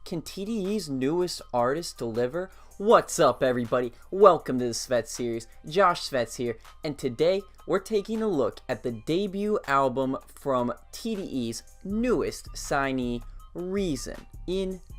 Can TDE's newest artist deliver? What's up, everybody? Welcome to the Svetz series. Josh Svetz here, and today we're taking a look at the debut album from TDE's newest signee, Reason.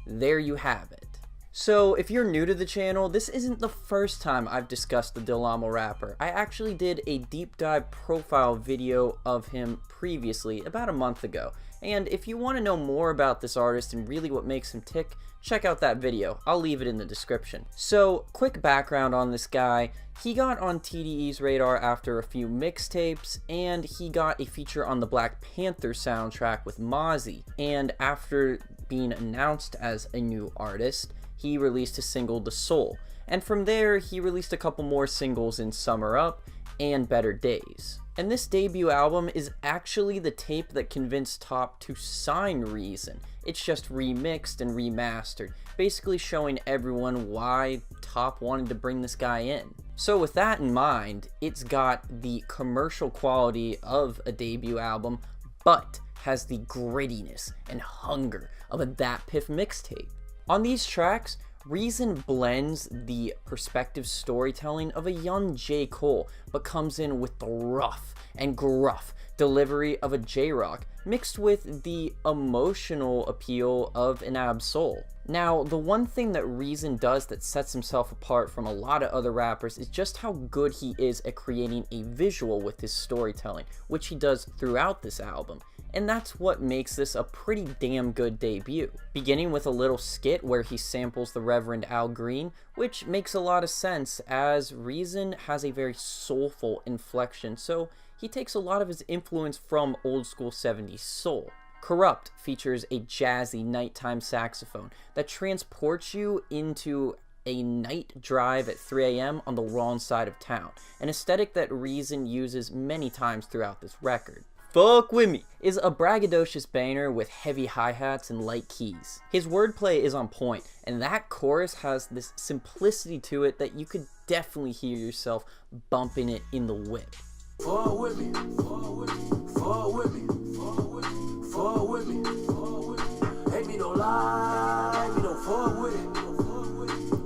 There you have it. So, if you're new to the channel, this isn't the first time I've discussed the Del Amo rapper. I actually did a deep dive profile video of him previously, about a month ago. And if you want to know more about this artist and really what makes him tick, check out that video. I'll leave it in the description. So, quick background on this guy. He got on TDE's radar after a few mixtapes, and he got a feature on the Black Panther soundtrack with Mozzie. And after being announced as a new artist, he released his single The Soul. And from there, he released a couple more singles in Summer Up and Better Days. And this debut album is actually the tape that convinced Top to sign Reason. It's just remixed and remastered, basically showing everyone why Top wanted to bring this guy in. So with that in mind, it's got the commercial quality of a debut album, but has the grittiness and hunger of a Dat Piff mixtape. On these tracks, Reason blends the perspective storytelling of a young J. Cole, but comes in with the rough and gruff delivery of a J-Rock, mixed with the emotional appeal of an Ab-Soul. Now, the one thing that Reason does that sets himself apart from a lot of other rappers is just how good he is at creating a visual with his storytelling, which he does throughout this album. And that's what makes this a pretty damn good debut. Beginning with a little skit where he samples the Reverend Al Green, which makes a lot of sense as Reason has a very soulful inflection, so he takes a lot of his influence from old school 70s soul. Kurupt features a jazzy nighttime saxophone that transports you into a night drive at 3 a.m. on the wrong side of town, an aesthetic that Reason uses many times throughout this record. Fuck With Me is a braggadocious banger with heavy hi-hats and light keys. His wordplay is on point, and that chorus has this simplicity to it that you could definitely hear yourself bumping it in the whip. Fuck with me, fuck with me, fuck with me, fuck with me, fuck with me, fuck with me. Hate me no lie, me no fuck with it,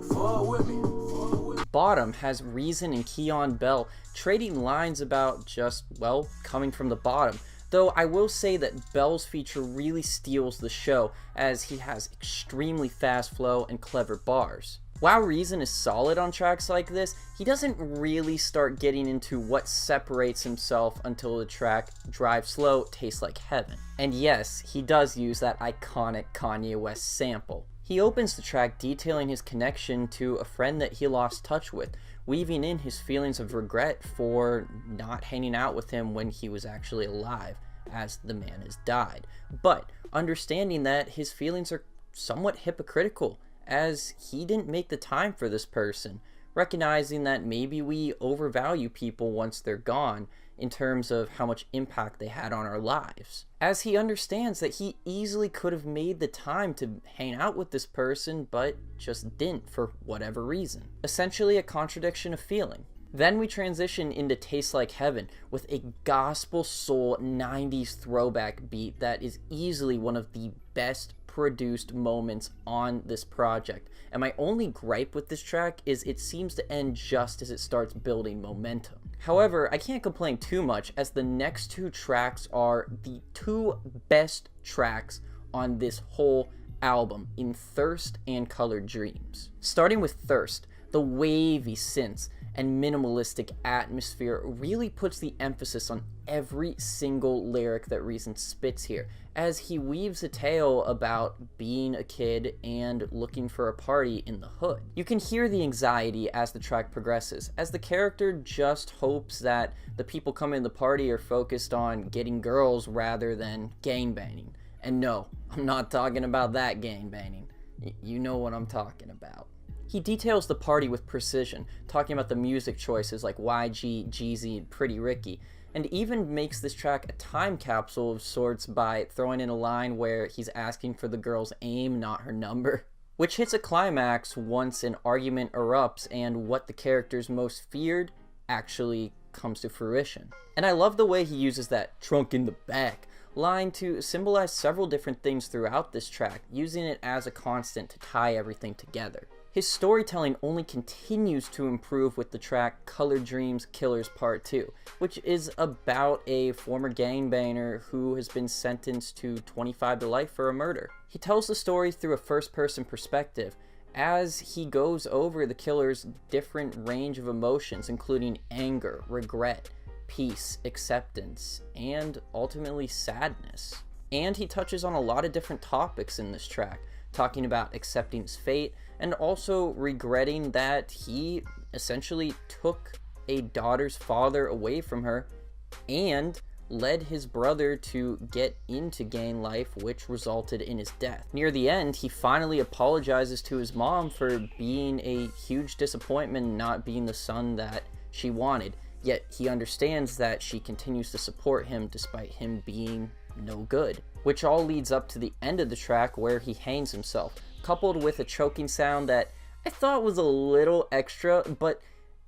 fuck with me, fuck with me. Bottom has Reason and Keon Bell trading lines about just, well, coming from the bottom. Though I will say that Bell's feature really steals the show, as he has extremely fast flow and clever bars. While Reason is solid on tracks like this, he doesn't really start getting into what separates himself until the track Drive Slow Tastes Like Heaven. And yes, he does use that iconic Kanye West sample. He opens the track detailing his connection to a friend that he lost touch with, weaving in his feelings of regret for not hanging out with him when he was actually alive, as the man has died. But understanding that his feelings are somewhat hypocritical, as he didn't make the time for this person, recognizing that maybe we overvalue people once they're gone in terms of how much impact they had on our lives. As he understands that he easily could have made the time to hang out with this person, but just didn't for whatever reason. Essentially a contradiction of feeling. Then we transition into Taste Like Heaven with a gospel soul 90s throwback beat that is easily one of the best produced moments on this project. And my only gripe with this track is it seems to end just as it starts building momentum. However, I can't complain too much, as the next two tracks are the two best tracks on this whole album in Thirst and Colored Dreams. Starting with Thirst, the wavy synths and minimalistic atmosphere really puts the emphasis on every single lyric that Reason spits here, as he weaves a tale about being a kid and looking for a party in the hood. You can hear the anxiety as the track progresses, as the character just hopes that the people coming to the party are focused on getting girls rather than gangbanging. And no, I'm not talking about that gangbanging. You know what I'm talking about. He details the party with precision, talking about the music choices like YG, Jeezy, and Pretty Ricky, and even makes this track a time capsule of sorts by throwing in a line where he's asking for the girl's aim, not her number, which hits a climax once an argument erupts and what the characters most feared actually comes to fruition. And I love the way he uses that trunk in the back line to symbolize several different things throughout this track, using it as a constant to tie everything together. His storytelling only continues to improve with the track Colored Dreams Killers Part 2, which is about a former gangbanger who has been sentenced to 25 to life for a murder. He tells the story through a first-person perspective as he goes over the killer's different range of emotions, including anger, regret, peace, acceptance, and ultimately sadness. And he touches on a lot of different topics in this track, talking about accepting his fate and also regretting that he essentially took a daughter's father away from her and led his brother to get into gang life, which resulted in his death. Near the end, he finally apologizes to his mom for being a huge disappointment and not being the son that she wanted, yet he understands that she continues to support him despite him being no good. Which all leads up to the end of the track where he hangs himself, coupled with a choking sound that I thought was a little extra, but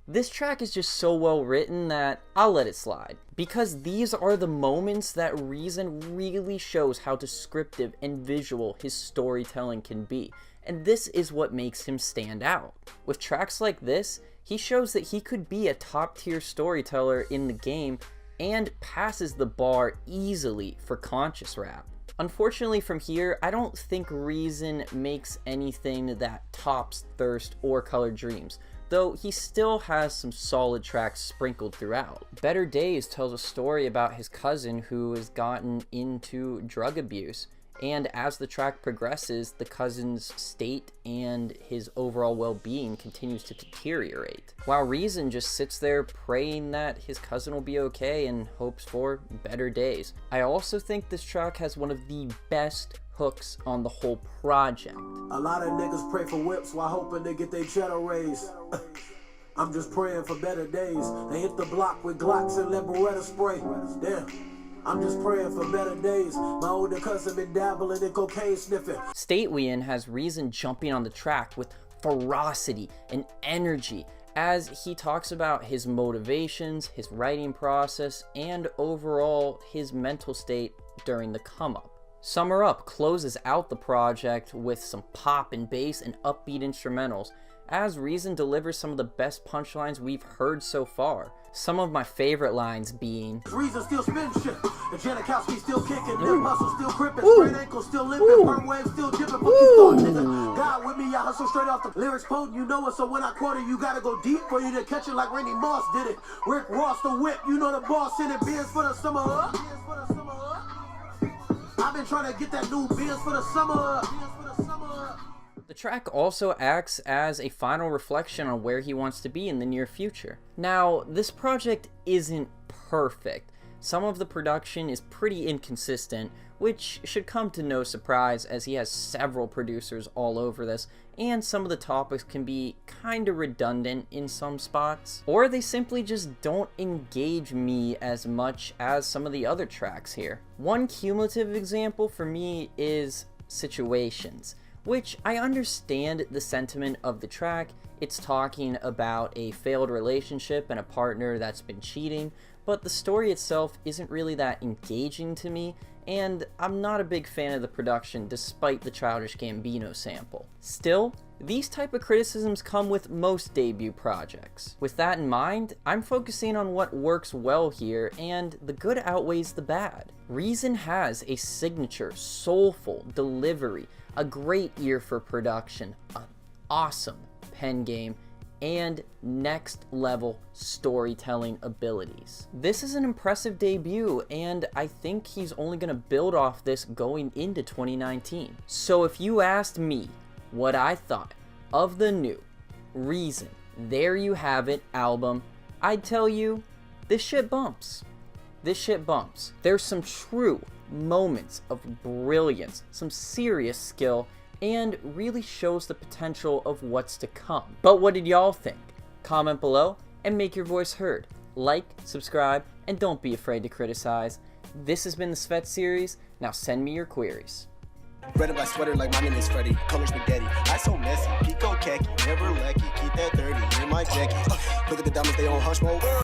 this track is just so well written that I'll let it slide. Because these are the moments that Reason really shows how descriptive and visual his storytelling can be, and this is what makes him stand out. With tracks like this, he shows that he could be a top-tier storyteller in the game and passes the bar easily for conscious rap. Unfortunately, from here, I don't think Reason makes anything that tops Thirst or Colored Dreams, though he still has some solid tracks sprinkled throughout. Better Days tells a story about his cousin who has gotten into drug abuse, and as the track progresses, the cousin's state and his overall well-being continues to deteriorate, while Reason just sits there praying that his cousin will be okay and hopes for better days. I also think this track has one of the best hooks on the whole project. A lot of niggas pray for whips while hoping they get their cheddar raised. I'm just praying for better days. They hit the block with Glocks and let Beretta spray. Damn. I'm just praying for better days. My older cousin been dabbling in cocaine sniffing. State We In has Reason jumping on the track with ferocity and energy as he talks about his motivations, his writing process, and overall his mental state during the come-up. Summer Up closes out the project with some pop and bass and upbeat instrumentals, as Reason delivers some of the best punchlines we've heard so far. Some of my favorite lines being Reason still spin shit, and Janikowski still kicking, them muscles still gripping, straight ankles still limping, perm waves still jipping, fuck you thought, nigga. God with me, I hustle straight off the lyrics potent, you know it, so when I quote it, you gotta go deep for you to catch it like Randy Moss did it. Rick Ross the whip, you know the boss in it, beers for the summer up. I've been trying to get that new beers for the summer up. The track also acts as a final reflection on where he wants to be in the near future. Now, this project isn't perfect. Some of the production is pretty inconsistent, which should come to no surprise as he has several producers all over this, and some of the topics can be kinda redundant in some spots, or they simply just don't engage me as much as some of the other tracks here. One cumulative example for me is Situations, which I understand the sentiment of the track. It's talking about a failed relationship and a partner that's been cheating, but the story itself isn't really that engaging to me, and I'm not a big fan of the production despite the Childish Gambino sample. Still, these type of criticisms come with most debut projects. With that in mind, I'm focusing on what works well here, and the good outweighs the bad. Reason has a signature, soulful delivery, a ear ear for production, an awesome pen game, and next level storytelling abilities. This is an impressive debut, and I think he's only going to build off this going into 2019. So if you asked me what I thought of the new Reason, There You Have It album, I'd tell you, this shit bumps. This shit bumps. There's some true moments of brilliance, some serious skill, and really shows the potential of what's to come. But what did y'all think? Comment below and make your voice heard. Like, subscribe, and don't be afraid to criticize. This has been the Svetz series. Now send me your queries. Red and black sweater like my name is Freddy. Color spaghetti. I so messy. Pico khaki. Never lucky. Keep that 30 in my jacket. Look at the diamonds, they on hush mode.